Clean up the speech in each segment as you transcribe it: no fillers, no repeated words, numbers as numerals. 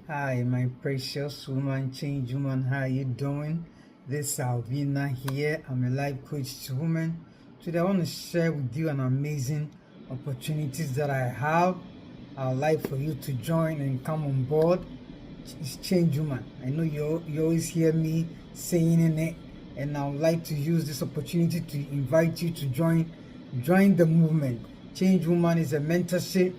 Hi, my precious woman, change woman. How are you doing? This is Alvina here. I'm a life coach woman. Today, I want to share with you an amazing opportunities that I have. I would like for you to join and come on board. It's change woman. I know you always hear me saying in it, and I would like to use this opportunity to invite you to join the movement. Change woman is a mentorship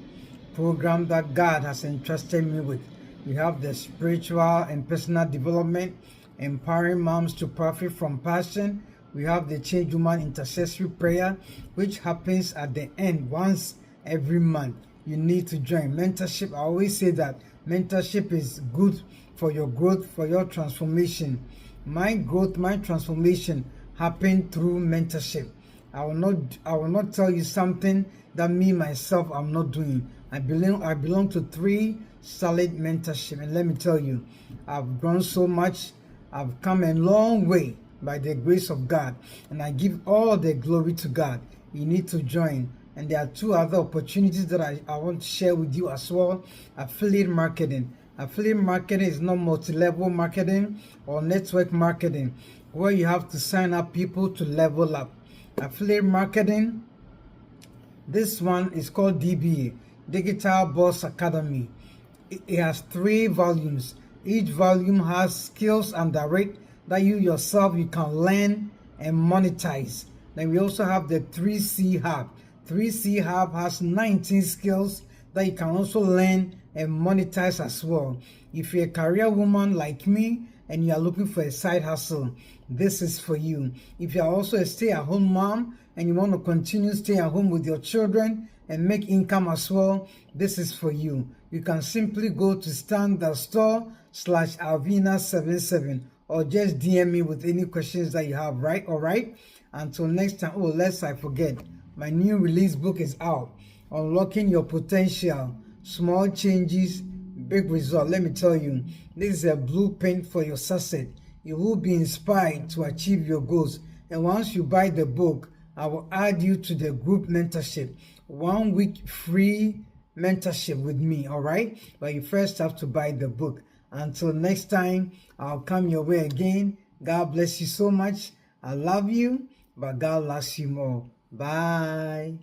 program that God has entrusted me with. We have the spiritual and personal development, empowering moms to profit from passion. We have the Change Woman intercessory prayer, which happens at the end once every month. You need to join. Mentorship, I always say that mentorship is good for your growth, for your transformation. My growth, my transformation happened through mentorship. I will not tell you something that me myself I'm not doing. I belong to 3 solid mentorship, and let me tell you, I've grown so much. I've come a long way by the grace of God, and I give all the glory to God. You need to join. And there are 2 other opportunities that I want to share with you as well. Affiliate marketing. Affiliate marketing is not multi-level marketing or network marketing, where you have to sign up people to level up. Affiliate marketing, this one is called DBA, Digital Boss Academy. It has 3 volumes. Each volume has skills and direct that you can learn and monetize. Then we also have the 3C Hub. 3C Hub has 19 skills that you can also learn and monetize as well. If you're a career woman like me and you are looking for a side hustle, this is for you. If you are also a stay-at-home mom and you want to continue staying at home with your children and make income as well, this is for you. You can simply go to stand.store/Alvina77 or just DM me with any questions that you have, right? All right. Until next time. Oh, lest I forget, my new release book is out. Unlocking Your Potential. Small changes, big result. Let me tell you, this is a blueprint for your success. You will be inspired to achieve your goals. And once you buy the book, I will add you to the group mentorship. 1 week free mentorship with me, all right? But you first have to buy the book. Until next time, I'll come your way again. God bless you so much. I love you, but God loves you more. Bye.